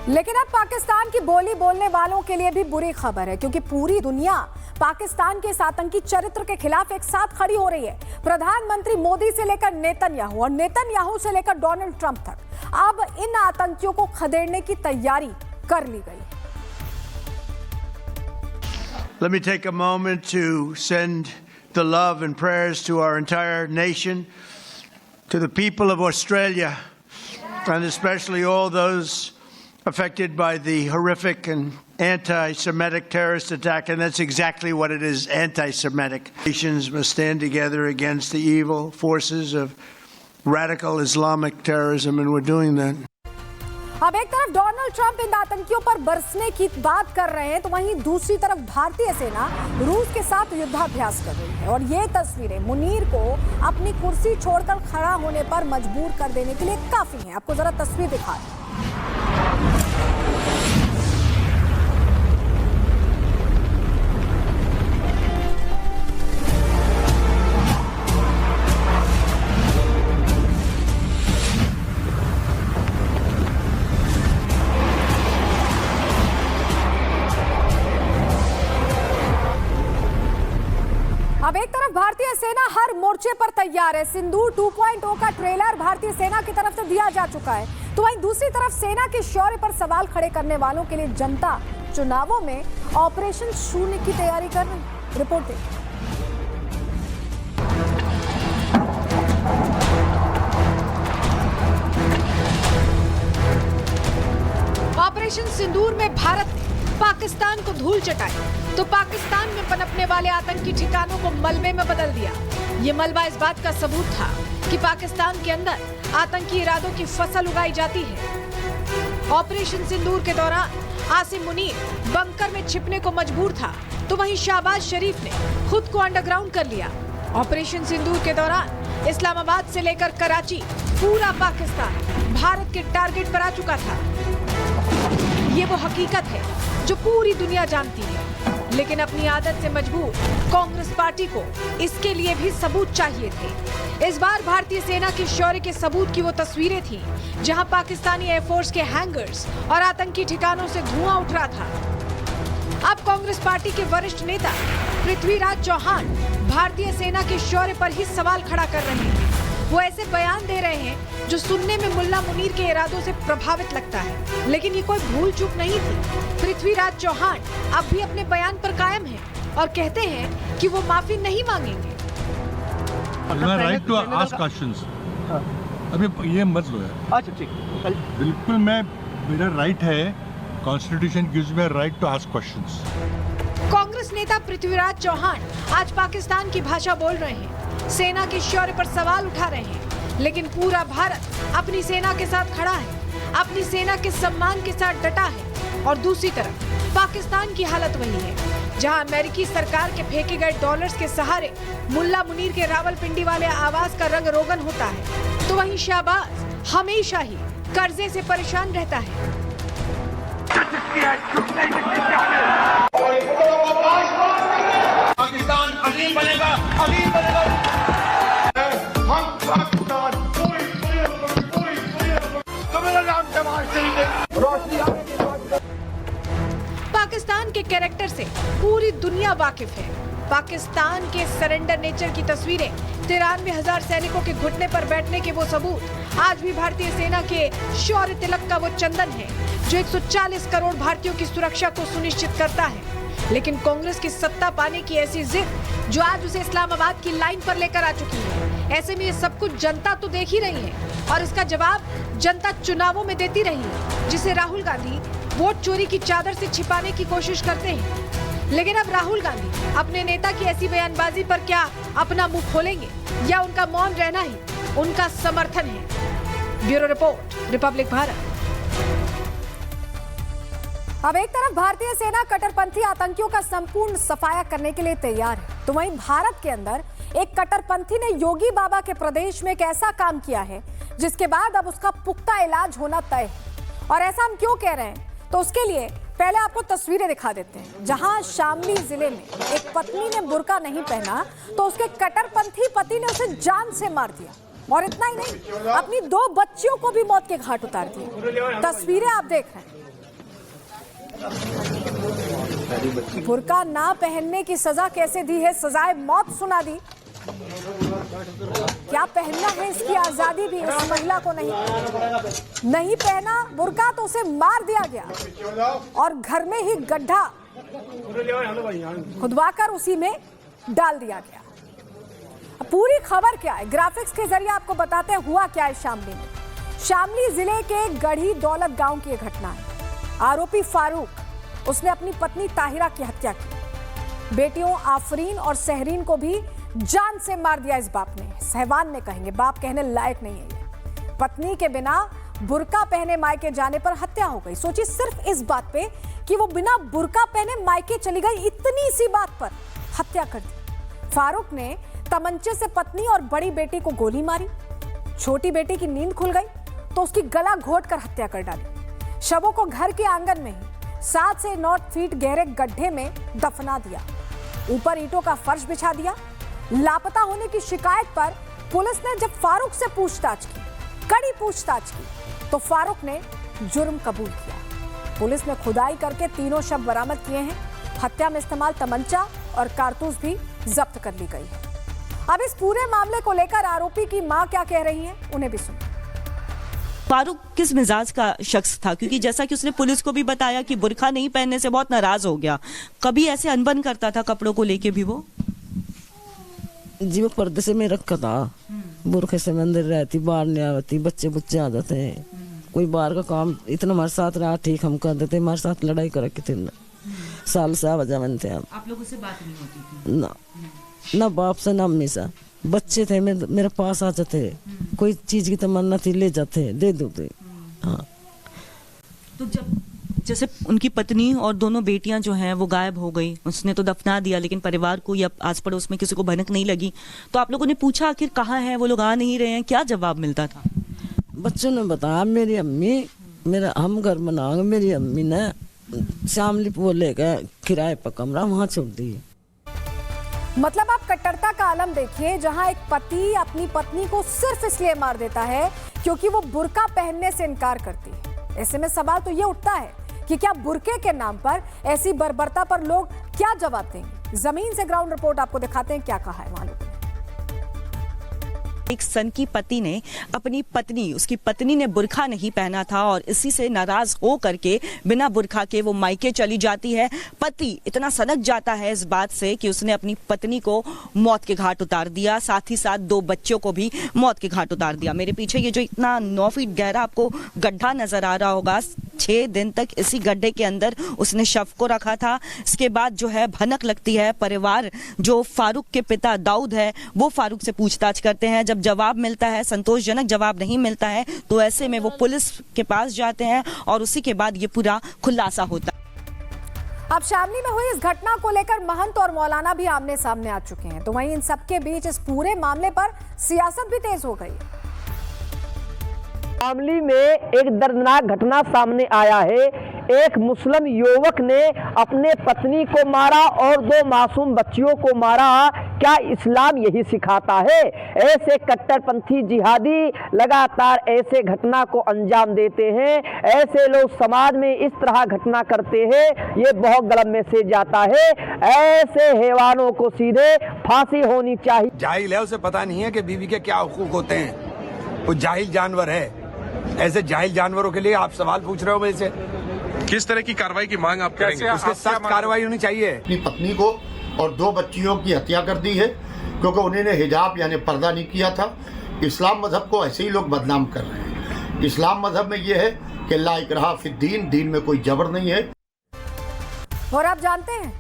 लेकिन अब पाकिस्तान की बोली बोलने वालों के लिए भी बुरी खबर है, क्योंकि पूरी दुनिया पाकिस्तान के इस आतंकी चरित्र के खिलाफ एक साथ खड़ी हो रही है। प्रधानमंत्री मोदी से लेकर नेतन्याहू और नेतन्याहू से लेकर डोनाल्ड ट्रंप तक अब इन आतंकियों को खदेड़ने की तैयारी कर ली गई। Let me take a moment to send the love and prayers to our entire nation, to the people of Australia, and especially all those affected by the horrific and anti-Semitic terrorist attack, and that's exactly what it is, anti-Semitic. Nations must stand together against the evil forces of radical Islamic terrorism, and we're doing that. अब एक तरफ Donald Trump इन आतंकियों पर बरसने की बात कर रहे हैं, तो वहीं दूसरी तरफ भारतीय सेना रूस के साथ युद्धाभ्यास कर रही है। और ये तस्वीरें मुनीर को अपनी कुर्सी छोड़कर खड़ा होने पर मजबूर कर देने के लिए काफी हैं। आपको जरा तस्वीर दिखा दें। तरफ भारतीय सेना हर मोर्चे पर तैयार है। सिंदूर 2.0 का ट्रेलर भारतीय सेना की तरफ से दिया जा चुका है, तो वहीं दूसरी तरफ सेना के शौर्य पर सवाल खड़े करने वालों के लिए जनता चुनावों में ऑपरेशन शून्य की तैयारी कर रही है। रिपोर्ट देखिए। ऑपरेशन सिंदूर में भारत ने पाकिस्तान को धूल चटाई तो पाकिस्तान में पनपने वाले आतंकी ठिकानों को मलबे में बदल दिया। ये मलबा इस बात का सबूत था कि पाकिस्तान के अंदर आतंकी इरादों की फसल उगाई जाती है। ऑपरेशन सिंदूर के दौरान आसिम मुनीर बंकर में छिपने को मजबूर था, तो वहीं शाहबाज शरीफ ने खुद को अंडरग्राउंड कर लिया। ऑपरेशन सिंदूर के दौरान इस्लामाबाद से लेकर कराची पूरा पाकिस्तान भारत के टारगेट पर आ चुका था। ये वो हकीकत है जो पूरी दुनिया जानती है, लेकिन अपनी आदत से मजबूर कांग्रेस पार्टी को इसके लिए भी सबूत चाहिए थे। इस बार भारतीय सेना के शौर्य के सबूत की वो तस्वीरें थीं, जहां पाकिस्तानी एयरफोर्स के हैंगर्स और आतंकी ठिकानों से धुआं उठ रहा था। अब कांग्रेस पार्टी के वरिष्ठ नेता पृथ्वीराज चौहान भारतीय सेना के शौर्य पर ही सवाल खड़ा कर रहे हैं। वो ऐसे बयान दे रहे हैं जो सुनने में मुल्ला मुनीर के इरादों से प्रभावित लगता है, लेकिन ये कोई भूल चूक नहीं थी। पृथ्वीराज चौहान अब भी अपने बयान पर कायम हैं और कहते हैं कि वो माफी नहीं मांगेंगे। Right to ask questions. अभी ये मत लो यार। अच्छा ठीक, बिल्कुल मेरा राइट है, constitution gives me right to ask questions. Congress नेता पृथ्वीराज चौहान आज पाकिस्तान की भाषा बोल रहे हैं, सेना के शौर्य पर सवाल उठा रहे हैं, लेकिन पूरा भारत अपनी सेना के साथ खड़ा है, अपनी सेना के सम्मान के साथ डटा है। और दूसरी तरफ पाकिस्तान की हालत वही है, जहां अमेरिकी सरकार के फेंके गए डॉलर्स के सहारे मुल्ला मुनीर के रावलपिंडी वाले आवाज का रंग रोगन होता है, तो वहीं शाहबाज हमेशा ही कर्जे से परेशान रहता है। पाकिस्तान अजीम बनेगा, अजीम बनेगा। हम पाकिस्तान पाकिस्तान के कैरेक्टर से पूरी दुनिया वाकिफ है। पाकिस्तान के सरेंडर नेचर की तस्वीरें, 93,000 सैनिकों के घुटने पर बैठने के वो सबूत आज भी भारतीय सेना के शौर्य तिलक का वो चंदन है जो 140 करोड़ भारतीयों की सुरक्षा को सुनिश्चित करता है। लेकिन कांग्रेस की सत्ता पाने की ऐसी जिद जो आज उसे इस्लामाबाद की लाइन पर लेकर आ चुकी है, ऐसे में ये सब कुछ जनता तो देख ही रही है और इसका जवाब जनता चुनावों में देती रही है, जिसे राहुल गांधी वोट चोरी की चादर से छिपाने की कोशिश करते हैं। लेकिन अब राहुल गांधी अपने नेता की ऐसी बयानबाजी पर क्या अपना मुंह खोलेंगे या उनका मौन रहना ही उनका समर्थन है? Bureau report, Republic Bharat. अब एक तरफ भारतीय सेना कट्टरपंथी आतंकियों का संपूर्ण सफाया करने के लिए तैयार है, तो वहीं भारत के अंदर एक कट्टरपंथी ने योगी बाबा के प्रदेश में एक ऐसा काम किया है जिसके बाद अब उसका पुख्ता इलाज होना तय है। और ऐसा हम क्यों कह रहे हैं, तो उसके लिए पहले आपको तस्वीरें दिखा देते हैं, जहां शामली जिले में एक पत्नी ने बुर्का नहीं पहना तो उसके कट्टरपंथी पति ने उसे जान से मार दिया, और इतना ही नहीं, अपनी 2 बच्चियों को भी मौत के घाट उतार दिया। तस्वीरें आप देख रहे हैं। बुर्का ना पहनने की सजा कैसे दी है, सजाए मौत सुना दी। क्या पहनना है इसकी आजादी भी उस महिला को नहीं पहना बुर्का तो उसे मार दिया गया और घर में ही गड्ढा खुदवाकर उसी में डाल दिया गया। पूरी खबर क्या है, ग्राफिक्स के जरिए आपको बताते हैं हुआ क्या है शामली में। शामली जिले के गढ़ी दौलत गांव की यह घटना है। आरोपी फारूक, उसने अपनी पत्नी ताहिरा की हत्या की। बेटियों आफरीन और सहरीन को भी जान से मार दिया इस बाप ने। सहवान ने कहेंगे, बाप कहने लायक नहीं है ये। पत्नी के बिना बुर्का पहने मायके जाने पर हत्या हो गई। सोचिए सिर्फ इस बात पे कि वो बिना बुर्का पहने मायके चली गई, इतनी सी बात पर हत्या कर दी। फारूक ने तमंचे से पत्नी और बड़ी बेटी को गोली मारी। छोटी बेटी की नींद खुल गई तो उसकी गला घोंटकर हत्या कर डाली। शवों को घर के आंगन में ही 7 से 9 फीट गहरे गड्ढे में दफना दिया। ऊपर ईंटों का फर्श बिछा दिया। लापता होने की शिकायत पर पुलिस ने जब फारूक से पूछताछ की, कड़ी पूछताछ की, तो फारूक ने जुर्म कबूल किया। पुलिस ने खुदाई करके तीनों शव बरामद किए हैं। हत्या में इस्तेमाल तमंचा और कारतूस भी जब्त कर ली गई है। अब इस पूरे मामले को लेकर आरोपी की मां क्या कह रही है, उन्हें भी सुनो। फारूक किस मिजाज का शख्स था? क्योंकि जैसा कि उसने पुलिस को भी बताया कि बुर्का नहीं पहनने से बहुत नाराज हो गया, कभी ऐसे अनबन करता था कपड़ों को लेके भी वो? जी वो पर्दे से मैं रखा था, बुरखे से मैं अंदर रहती, बाहर नहीं आती, बच्चे बुच्चे आ जाते हैं, कोई बाहर का काम इतना हमारे साथ रहा ठीक हम कर देते, हमारे साथ लड़ाई कर रखी थी साल से वजह बनते हैं। आप लोगों से बात नहीं होती थी? ना बाप से ना अम्मी से, बच्चे थे मेरे पास आ जाते, कोई चीज की तमन्ना थी ले जाते दे दो। हाँ तो जब जैसे उनकी पत्नी और दोनों बेटियां जो हैं वो गायब हो गई, उसने तो दफना दिया, लेकिन परिवार को या आस पड़ोस में किसी को भनक नहीं लगी, तो आप लोगों ने पूछा आखिर कहाँ है वो लोग, आ नहीं रहे हैं, क्या जवाब मिलता था? बच्चों ने बताया मेरी अम्मी, मेरा हम घर बनाओगे, मेरी अम्मी ने शामली वो लेकर किराए पर कमरा वहाँ छोड़ दी। मतलब आप कट्टरता का आलम देखिए, जहां एक पति अपनी पत्नी को सिर्फ इसलिए मार देता है क्योंकि वो बुर्का पहनने से इनकार करती है। ऐसे में सवाल तो ये उठता है कि क्या बुर्के के नाम पर ऐसी बर्बरता पर लोग क्या जवाब देंगे? जमीन से ग्राउंड रिपोर्ट आपको दिखाते हैं क्या कहा है वहां लोगों ने। एक सन की पति ने अपनी पत्नी, उसकी पत्नी ने बुर्का नहीं पहना था और इसी से नाराज हो करके बिना बुर्का के वो मायके चली जाती है। पति इतना सनक जाता है इस बात से कि उसने अपनी पत्नी को मौत के घाट उतार दिया, साथ ही साथ 2 बच्चों को भी मौत के घाट उतार दिया। मेरे पीछे ये जो इतना 9 फीट गहरा आपको गड्ढा नजर आ रहा होगा, 6 दिन तक इसी गड्ढे के अंदर उसने शव को रखा था। इसके बाद जो है भनक लगती है, परिवार जो फारूक के पिता दाऊद है वो फारूक से पूछताछ करते हैं। जब जवाब मिलता है, संतोषजनक जवाब नहीं मिलता है, तो ऐसे में वो पुलिस के पास जाते हैं और उसी के बाद ये पूरा खुलासा होता है। अब शामली में हुई इस घटना को लेकर महंत और मौलाना भी आमने सामने आ चुके हैं, तो वहीं इन सबके बीच इस पूरे मामले पर सियासत भी तेज हो गई। शामली में एक दर्दनाक घटना सामने आया है। एक मुस्लिम युवक ने अपने पत्नी को मारा और 2 मासूम बच्चियों को मारा। क्या इस्लाम यही सिखाता है? ऐसे कट्टरपंथी जिहादी लगातार ऐसे घटना को अंजाम देते हैं। ऐसे लोग समाज में इस तरह घटना करते हैं, ये बहुत गलत मैसेज जाता है। ऐसे हैवानों को सीधे फांसी होनी चाहिए। जाहिल है, उसे पता नहीं है कि बीवी के क्या हुकूक होते हैं, वो जाहिल जानवर है। ऐसे जाहिल जानवरों के लिए आप सवाल पूछ रहे हो मेरे से? किस तरह की कार्रवाई की मांग आप करेंगे? उसके सख्त कार्रवाई होनी चाहिए। अपनी पत्नी को और 2 बच्चियों की हत्या कर दी है क्योंकि उन्होंने हिजाब यानी पर्दा नहीं किया था। इस्लाम मजहब को ऐसे ही लोग बदनाम कर रहे हैं। इस्लाम मजहब में ये है कि ला इकराह फिद्दीन, दीन में कोई जबर नहीं है। और आप जानते हैं,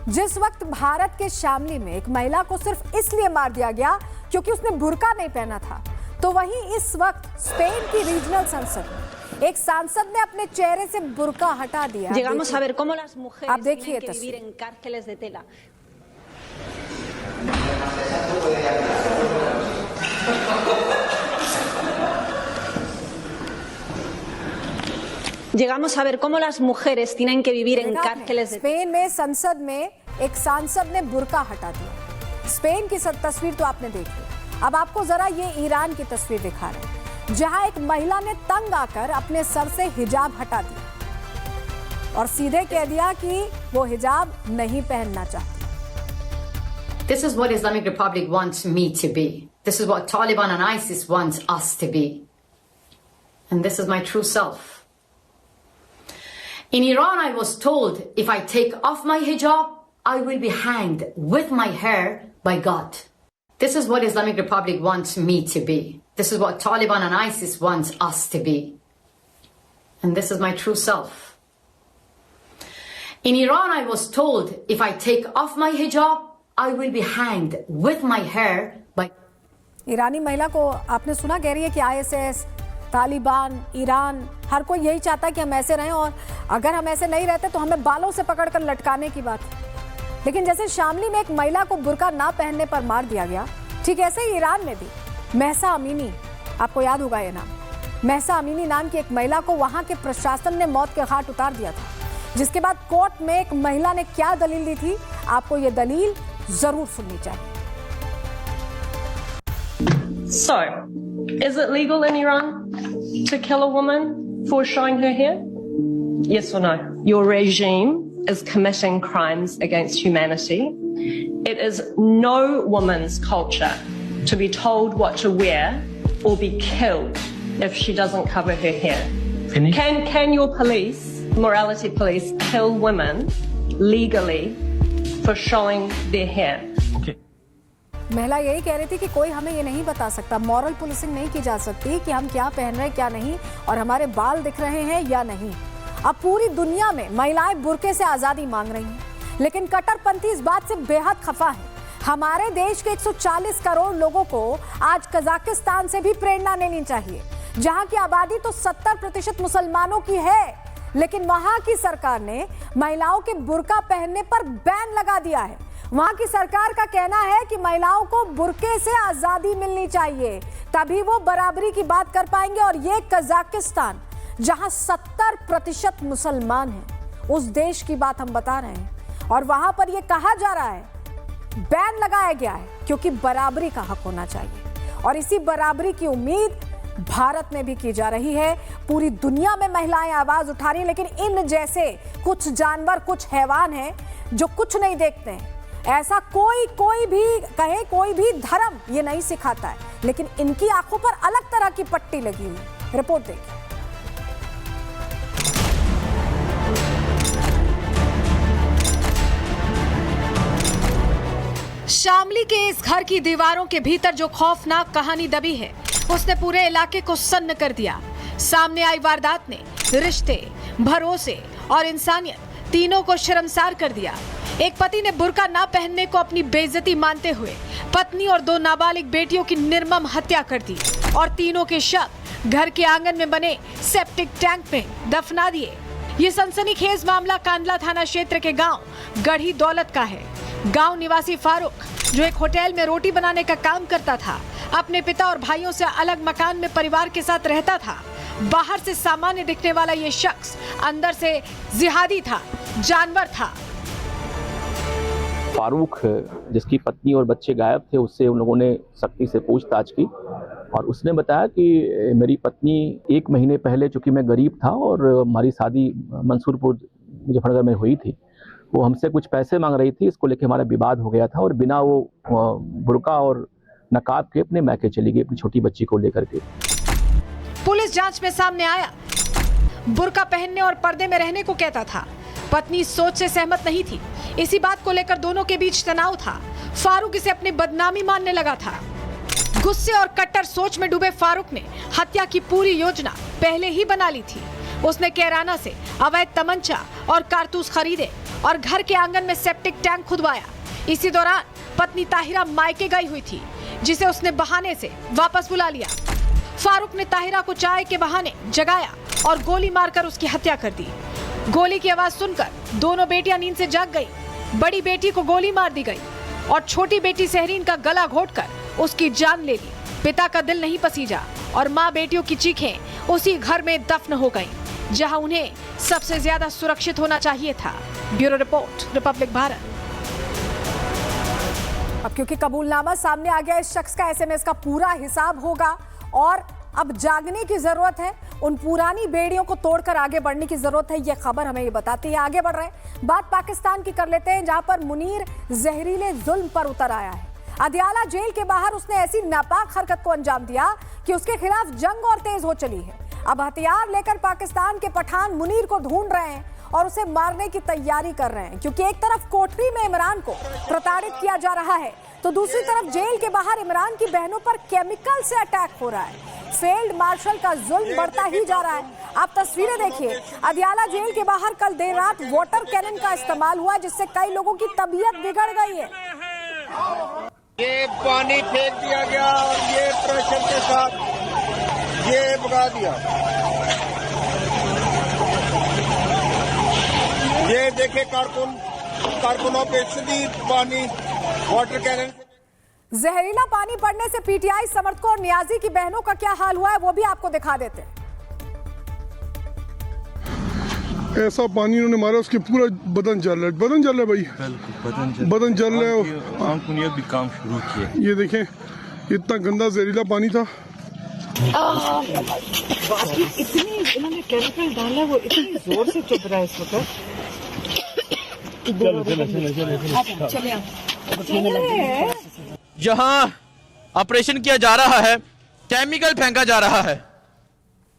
जिस वक्त भारत के शामली में एक महिला को सिर्फ इसलिए मार दिया गया क्योंकि उसने बुर्का नहीं पहना था, तो वहीं इस वक्त स्पेन की रीजनल संसद में एक सांसद ने अपने चेहरे से बुर्का हटा दिया। आप देखिए तस्वीर। Llegamos a ver cómo las mujeres tienen que vivir en cárceles de Spain में संसद में एक सांसद ने बुर्का हटा दिया। स्पेन की तस्वीर तो आपने देखी। अब आपको जरा ये ईरान की तस्वीर दिखा रहे हैं, जहां एक महिला ने तंग आकर अपने सर से हिजाब हटा दिया और सीधे कह दिया कि वो हिजाब नहीं पहनना चाहती। This is what Islamic Republic wants me to be. This is what Taliban and ISIS wants us to be. And this is my true self. In Iran, I was told if I take off my hijab, I will be hanged with my hair by God. This is what Islamic Republic wants me to be. This is what Taliban and ISIS wants us to be. And this is my true self. In Iran, I was told if I take off my hijab, I will be hanged with my hair by... ईरानी महिला को आपने सुना, कह रही है कि ISIS, Taliban, Iran, हर कोई यही चाहता है कि हम ऐसे रहें और अगर हम ऐसे नहीं रहते तो हमें बालों से पकड़कर लटकाने की बात है। लेकिन जैसे शामली में एक महिला को बुर्का ना पहनने पर मार दिया गया, ठीक ऐसे ही ईरान में भी महसा अमीनी, आपको याद होगा ये नाम, महसा अमीनी नाम की एक महिला को वहां के प्रशासन ने मौत के घाट उतार दिया था, जिसके बाद कोर्ट में एक महिला ने क्या दलील दी थी, आपको ये दलील जरूर सुननी चाहिए। So, is it legal in Iran to kill a woman for showing her hair? Yes or no? Your regime is committing crimes against humanity It is no woman's culture to be told what to wear or be killed if she doesn't cover her hair. Can your police, morality police, kill women legally for showing their hair? महिला यही कह रही थी कि कोई हमें ये नहीं बता सकता, मॉरल पुलिसिंग नहीं की जा सकती कि हम क्या पहन रहे हैं क्या नहीं, और हमारे बाल दिख रहे हैं या नहीं। अब पूरी दुनिया में महिलाएं बुर्के से आजादी मांग रही हैं, लेकिन कट्टरपंथी इस बात से बेहद खफा है। हमारे देश के 140 करोड़ लोगों को आज कजाकिस्तान से भी प्रेरणा लेनी चाहिए, जहां की आबादी तो 70% मुसलमानों की है, लेकिन वहां की सरकार ने महिलाओं के बुर्का पहनने पर बैन लगा दिया है। वहां की सरकार का कहना है कि महिलाओं को बुर्के से आजादी मिलनी चाहिए, तभी वो बराबरी की बात कर पाएंगे। और ये कजाकिस्तान, जहां 70% मुसलमान हैं, उस देश की बात हम बता रहे हैं। और वहां पर यह कहा जा रहा है, बैन लगाया गया है, क्योंकि बराबरी का हक होना चाहिए। और इसी बराबरी की उम्मीद भारत में भी की जा रही है। पूरी दुनिया में महिलाएं आवाज उठा रही हैं, लेकिन इन जैसे कुछ जानवर, कुछ हैवान हैं जो कुछ नहीं देखते हैं। ऐसा कोई भी कहे, कोई भी धर्म ये नहीं सिखाता है, लेकिन इनकी आंखों पर अलग तरह की पट्टी लगी हुई है। रिपोर्ट देखिए। शामली के इस घर की दीवारों के भीतर जो खौफनाक कहानी दबी है, उसने पूरे इलाके को सन्न कर दिया। सामने आई वारदात ने रिश्ते, भरोसे और इंसानियत तीनों को शर्मसार कर दिया। एक पति ने बुर्का ना पहनने को अपनी बेइज्जती मानते हुए पत्नी और 2 नाबालिग बेटियों की निर्मम हत्या कर दी, और तीनों के शव घर के आंगन में बने सेप्टिक टैंक में दफना दिए। ये सनसनीखेज मामला कांडला थाना क्षेत्र के गांव गढ़ी दौलत का है। गांव निवासी फारूक, जो एक होटल में रोटी बनाने का काम करता था, अपने पिता और भाइयों से अलग मकान में परिवार के साथ रहता था। बाहर से सामान्य दिखने वाला ये शख्स अंदर से जिहादी था, जानवर था। फारूक, जिसकी पत्नी और बच्चे गायब थे, उससे उन लोगों ने सख्ती से पूछताछ की, और उसने बताया कि मेरी पत्नी 1 महीने पहले, चूंकि मैं गरीब था और हमारी शादी मंसूरपुर मुजफ्फरनगर में हुई थी, वो हमसे कुछ पैसे मांग रही थी। इसको लेके हमारा विवाद हो गया था, और बिना वो बुर्का और नकाब के अपने मैके चली गई अपनी छोटी बच्ची को लेकर के। पुलिस जांच में सामने आया, बुर्का पहनने और पर्दे में रहने को कहता था। पत्नी इस सोच से सहमत नहीं थी। इसी बात को लेकर दोनों के बीच तनाव था। फारूक इसे अपनी बदनामी मानने लगा था। गुस्से और कट्टर सोच में डूबे फारूक ने हत्या की पूरी योजना पहले ही बना ली थी। उसने कैराना से अवैध तमंचा और कारतूस खरीदे और घर के आंगन में सेप्टिक टैंक खुदवाया। इसी दौरान पत्नी ताहिरा मायके गई हुई थी, जिसे उसने बहाने से वापस बुला लिया। फारूक ने ताहिरा को चाय के बहाने जगाया और गोली मारकर उसकी हत्या कर दी। गोली की आवाज सुनकर दोनों बेटियां नींद से जाग गई। बड़ी बेटी को गोली मार दी गई और छोटी बेटी सहरीन का गला घोंटकर उसकी जान ले ली। पिता का दिल नहीं पसीजा और माँ बेटियों की चीखें उसी घर में दफन हो गईं, जहां उन्हें सबसे ज्यादा सुरक्षित होना चाहिए था। Bureau report, Republic Bharat. अब क्योंकि कबूलनामा सामने आ गया, इस शख्स का एसएमएस का पूरा हिसाब होगा और अब जागने की जरूरत है। उन पुरानी बेड़ियों को तोड़कर आगे बढ़ने की जरूरत है, यह खबर हमें ये बताती है। आगे बढ़ रहे हैं, बात पाकिस्तान की कर लेते हैं, जहां पर मुनीर जहरीले जुल्म पर उतर आया है। अदियाला जेल के बाहर उसने ऐसी नापाक हरकत को अंजाम दिया कि उसके खिलाफ जंग और तेज हो चली है। अब हथियार लेकर पाकिस्तान के पठान मुनीर को ढूंढ रहे हैं और उसे मारने की तैयारी कर रहे हैं, क्योंकि एक तरफ कोठरी में इमरान को प्रताड़ित किया जा रहा है, तो दूसरी तरफ जेल के बाहर इमरान की बहनों पर केमिकल से अटैक हो रहा है। फील्ड मार्शल का जुल्म बढ़ता ही जा रहा है। आप तस्वीरें देखिए, अदियाला जेल के बाहर कल देर रात वाटर कैनन का इस्तेमाल हुआ, जिससे कई लोगों की तबीयत बिगड़ गई है। ये पानी फेंक दिया गया और ये प्रेशर के साथ ये भगा दिया। ये देखे कारकुनों पे सीधी पानी वाटर कैनन। जहरीला पानी पड़ने से पीटीआई समर्थकों और नियाजी की बहनों का क्या हाल हुआ है, वो भी आपको दिखा देते हैं। ऐसा पानी इन्होंने मारा, उसके पूरा बदन जल रहा है, बदन जल रहा है भाई, बदन जल रहा है। आंखों भी काम शुरू किया। ये देखें, इतना गंदा जहरीला पानी था। इतनी इन्होंने केमिकल डाला, वो इतनी जोर से चुभ रहा है इस वक्त। जहां ऑपरेशन किया जा रहा है, केमिकल फेंका जा रहा है।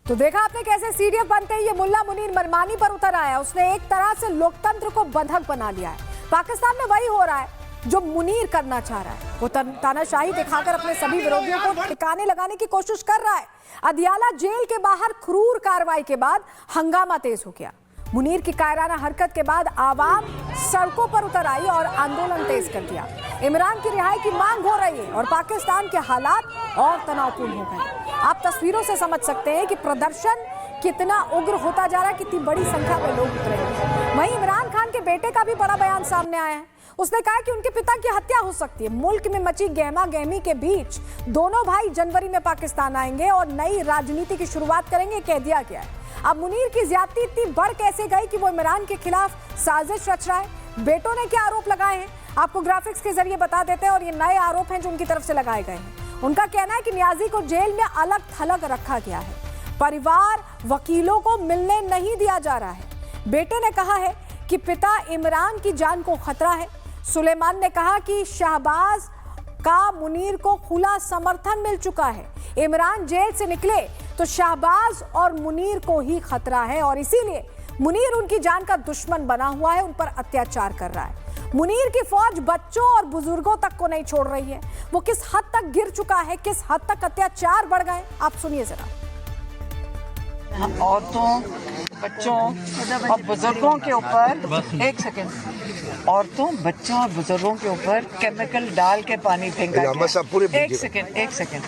तो देखा आपने कैसे सीडीएफ बनते ही ये मुल्ला मुनीर मनमानी पर उतर आया। उसने एक तरह से लोकतंत्र को बंधक बना लिया है। पाकिस्तान में वही हो रहा है जो मुनीर करना चाह रहा है। वो तानाशाही दिखाकर अपने सभी विरोधियों को ठिकाने लगाने की कोशिश कर रहा है। अदियाला जेल के बाहर क्रूर कार्रवाई के बाद हंगामा तेज हो गया। मुनीर की कायराना हरकत के बाद आवाम सड़कों पर उतर आई और आंदोलन तेज कर दिया। इमरान की रिहाई की मांग हो रही है और पाकिस्तान के हालात और तनावपूर्ण हो गए। आप तस्वीरों से समझ सकते हैं कि प्रदर्शन कितना उग्र होता जा रहा है, कितनी बड़ी संख्या में लोग उतरे हैं। वहीं इमरान खान के बेटे का भी बड़ा बयान सामने आया है। उसने कहा कि उनके पिता की हत्या हो सकती है। मुल्क में मची गहमा गहमी के बीच दोनों भाई जनवरी में पाकिस्तान आएंगे और नई राजनीति की शुरुआत करेंगे, कह दिया गया है। अब मुनीर की ज्यादती इतनी बढ़ कैसे गई कि वो इमरान के खिलाफ साजिश रच रहा है। बेटों ने क्या आरोप लगाए हैं आपको ग्राफिक्स के जरिए बता देते हैं और ये नए आरोप हैं जो उनकी तरफ से लगाए गए हैं। उनका कहना है कि नियाजी को जेल में अलग थलग रखा गया है, परिवार वकीलों को मिलने नहीं दिया जा रहा है। बेटे ने कहा है कि पिता इमरान की जान को खतरा है। सुलेमान ने कहा कि शहबाज का मुनीर को खुला समर्थन मिल चुका है। इमरान जेल से निकले तो शहबाज और मुनीर को ही खतरा है और इसीलिए मुनीर उनकी जान का दुश्मन बना हुआ है, उन पर अत्याचार कर रहा है। मुनीर की फौज बच्चों और बुजुर्गों तक को नहीं छोड़ रही है। वो किस हद तक गिर चुका है, किस हद तक अत्याचार बढ़ गए, आप सुनिए जरा। औरतों, बच्चों और बुजुर्गों के ऊपर एक सेकेंड, औरतों, बच्चों और बुजुर्गों के ऊपर केमिकल डाल के पानी फेंका गया। एक सेकेंड,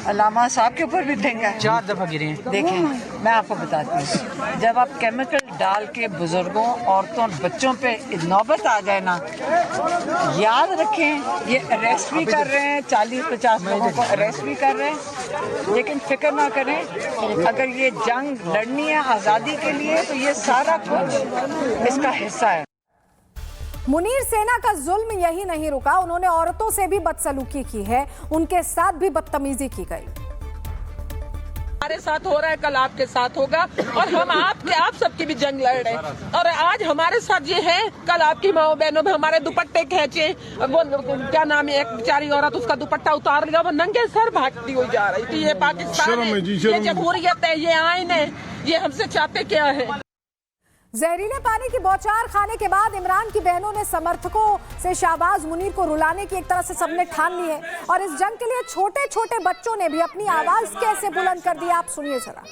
अलामा साहब के ऊपर भी फेंका है, 4 दफा गिरे हैं। देखिए मैं आपको बताती हूँ, जब आप केमिकल डाल के बुजुर्गों, औरतों और बच्चों पे नौबत आ जाए ना, याद रखें ये अरेस्ट भी कर रहे हैं, 40-50 लोगों को अरेस्ट भी कर रहे हैं, लेकिन फिक्र ना करें, अगर ये जंग लड़नी है आज़ादी के लिए तो ये सारा कुछ इसका हिस्सा है। मुनीर सेना का जुल्म यही नहीं रुका, उन्होंने औरतों से भी बदसलूकी की है, उनके साथ भी बदतमीजी की गई। हमारे साथ हो रहा है, कल आपके साथ होगा और हम आप सबकी भी जंग लड़ रहे हैं। और आज हमारे साथ ये है, कल आपकी माओ बहनों में हमारे दुपट्टे खींचे, वो क्या नाम है, एक बेचारी औरत उसका दुपट्टा उतार लिया, वो नंगे सर भागती हुई जा रही थी। ये पाकिस्तान है, ये जमहूरियत है, ये आइन है, ये हमसे चाहते क्या है। जहरीले पानी की बौछार खाने के बाद इमरान की बहनों ने समर्थकों से शहबाज मुनीर को रुलाने की एक तरह से सबने ठान ली है और इस जंग के लिए छोटे छोटे बच्चों ने भी अपनी आवाज कैसे बुलंद कर दी, आप सुनिए जरा।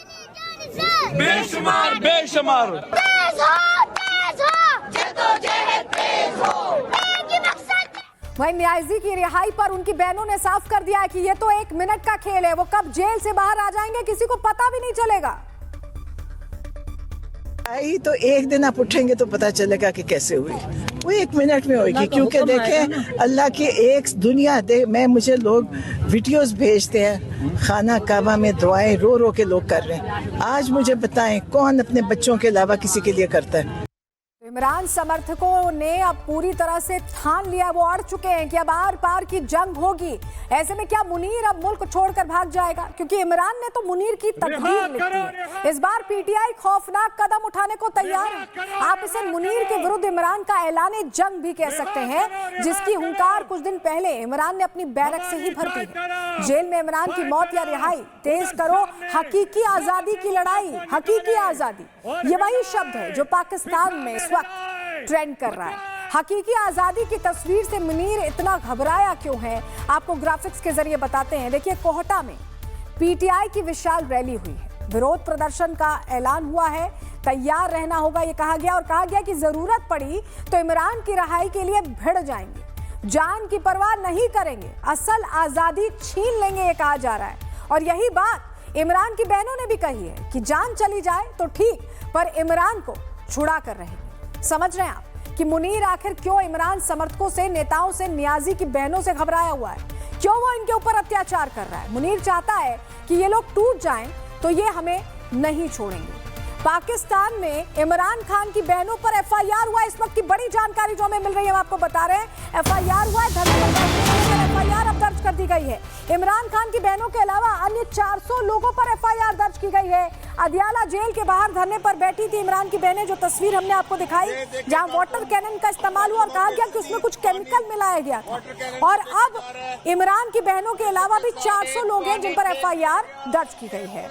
बेशुमार बेशुमार वहीं न्याजी की रिहाई पर उनकी बहनों ने साफ कर दिया है कि ये तो 1 मिनट का खेल है, वो कब जेल से बाहर आ जाएंगे किसी को पता भी नहीं चलेगा। आई तो एक दिन आप उठेंगे तो पता चलेगा कि कैसे हुई, वो 1 मिनट में होगी। क्योंकि देखें अल्लाह की एक दुनिया दे, मुझे लोग वीडियोस भेजते हैं, खाना काबा में दुआएं रो रो के लोग कर रहे हैं। आज मुझे बताएं कौन अपने बच्चों के अलावा किसी के लिए करता है। इमरान समर्थकों ने अब पूरी तरह से ठान लिया, वो अड़ चुके हैं कि अब आर पार की जंग होगी। ऐसे में क्या मुनीर अब मुल्क छोड़कर भाग जाएगा, क्योंकि इमरान ने तो मुनीर की तकदीर लिखी है। इस बार पीटीआई खौफनाक कदम उठाने को तैयार है। आप इसे मुनीर के विरुद्ध इमरान का ऐलान जंग भी कह सकते हैं, जिसकी हुंकार कुछ दिन पहले इमरान ने अपनी बैरक से ही भर दी है। जेल में इमरान की मौत या रिहाई, तेज करो हकीकी आजादी की लड़ाई। हकीकी आजादी, ये वही शब्द है जो पाकिस्तान में इस वक्त ट्रेंड कर रहा है। हकीकी आजादी की तस्वीर से मुनीर इतना घबराया क्यों है, आपको ग्राफिक्स के जरिए बताते हैं। देखिए कोहटा में पीटीआई की विशाल रैली हुई है, विरोध प्रदर्शन का ऐलान हुआ है, तैयार रहना होगा ये कहा गया और कहा गया कि जरूरत पड़ी तो इमरान की रिहाई के लिए भिड़ जाएंगे, जान की परवाह नहीं करेंगे, असल आजादी छीन लेंगे ये कहा जा रहा है। और यही बात इमरान की बहनों ने भी कही है कि जान चली जाए तो ठीक, पर इमरान को छुड़ा कर रहेंगे। समझ रहे हैं आप कि मुनीर आखिर क्यों इमरान समर्थकों से, नेताओं से, नियाजी की बहनों से घबराया हुआ है, क्यों वो इनके ऊपर अत्याचार कर रहा है। मुनीर चाहता है कि ये लोग टूट जाएं तो ये हमें नहीं छोड़ेंगे। पाकिस्तान में इमरान खान की बहनों पर एफआईआर हुआ, इस वक्त की बड़ी जानकारी जो हमें मिल रही है हम आपको बता रहे हैं। एफआईआर हुआ है, एफआईआर अब दर्ज कर दी गई है। इमरान खान की बहनों के अलावा अन्य 400 लोगों पर FIR दर्ज की गई है। अदियाला जेल के बाहर धरने पर बैठी थी इमरान की बहनें, जो तस्वीर हमने आपको दिखाई जहां वाटर कैनन का इस्तेमाल हुआ और कहा गया कि उसमें कुछ केमिकल मिलाया गया था। और अब इमरान की बहनों के अलावा भी 400 लोग हैं जिन पर FIR दर्ज की गई है।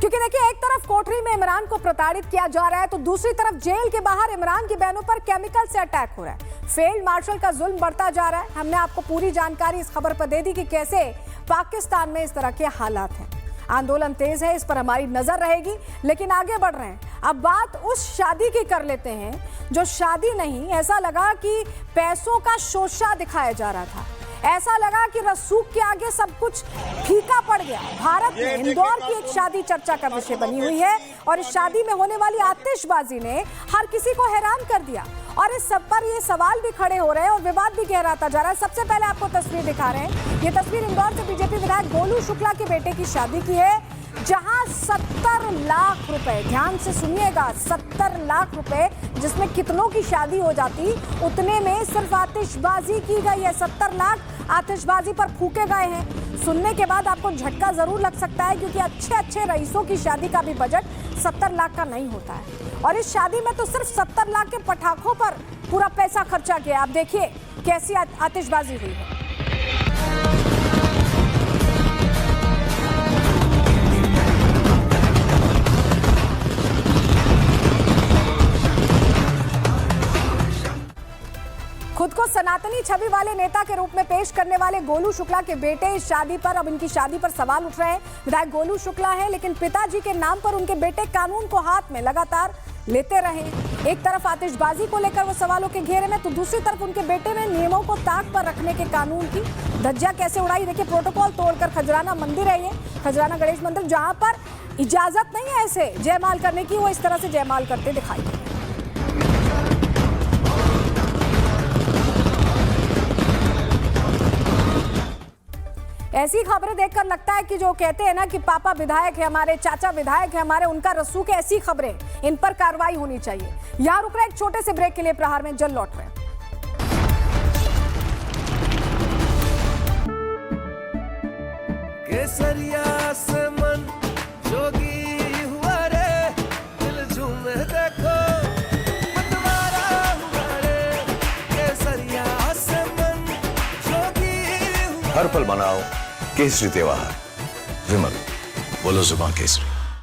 क्योंकि देखिए, एक तरफ कोठरी में इमरान को प्रताड़ित किया जा रहा है तो दूसरी तरफ जेल के बाहर इमरान की बहनों पर केमिकल से अटैक हो रहा है। फील्ड मार्शल का जुल्म बढ़ता जा रहा है। हमने आपको पूरी जानकारी इस खबर पर दे दी कि कैसे पाकिस्तान में इस तरह के हालात हैं। आंदोलन तेज है, इस पर हमारी नजर रहेगी, लेकिन आगे बढ़ रहे हैं। अब बात उस शादी की कर लेते हैं जो शादी नहीं, ऐसा लगा कि पैसों का शोषा दिखाया जा रहा था। ऐसा लगा कि रसूख के आगे सब कुछ फीका पड़ गया। भारत में इंदौर की एक शादी चर्चा का विषय बनी हुई है और इस शादी में होने वाली आतिशबाजी ने हर किसी को हैरान कर दिया और इस सब पर ये सवाल भी खड़े हो रहे हैं और विवाद भी गहराता जा रहा है। सबसे पहले आपको तस्वीर दिखा रहे हैं। ये तस्वीर इंदौर से बीजेपी विधायक गोलू शुक्ला के बेटे की शादी की है, जहां 70 लाख रुपए, ध्यान से सुनिएगा, 70 लाख रुपए, जिसमें कितनों की शादी हो जाती उतने में सिर्फ आतिशबाजी की गई है। 70 लाख आतिशबाजी पर फूके गए हैं। सुनने के बाद आपको झटका जरूर लग सकता है, क्योंकि अच्छे अच्छे रईसों की शादी का भी बजट 70 लाख का नहीं होता है। और इस शादी में तो सिर्फ 70 लाख के पटाखों पर पूरा पैसा खर्चा किया। आप देखिए कैसी आतिशबाजी हुई है। खुद को सनातनी छवि वाले नेता के रूप में पेश करने वाले गोलू शुक्ला के बेटे इस शादी पर, अब इनकी शादी पर सवाल उठ रहे हैं। विधायक गोलू शुक्ला हैं, लेकिन पिताजी के नाम पर उनके बेटे कानून को हाथ में लगातार लेते रहे। एक तरफ आतिशबाजी को लेकर वो सवालों के घेरे में, तो दूसरी तरफ उनके बेटे ने नियमों को ताक पर रखने के कानून की धज्जियां कैसे उड़ाई। देखिए, प्रोटोकॉल तोड़कर खजराना मंदिर है ये, खजराना गणेश मंदिर, जहां पर इजाजत नहीं है ऐसे जयमाल करने की, वो इस तरह से जयमाल करते दिखाई दे। ऐसी खबरें देखकर लगता है कि जो कहते हैं ना कि पापा विधायक है हमारे, चाचा विधायक है हमारे, उनका रसूख है, ऐसी खबरें, इन पर कार्रवाई होनी चाहिए। यहां रुक रहे एक छोटे से ब्रेक के लिए, प्रहार में जल्द लौट रहे हैं। केसरिया से मन जोगी हुआ रे, दिल झूमे देखो मतवारा हुआ रे, केसरिया से मन जोगी हुआ। हर पल मनाओ केसरी त्योहार। विमल, बोलो जुबान केसरी।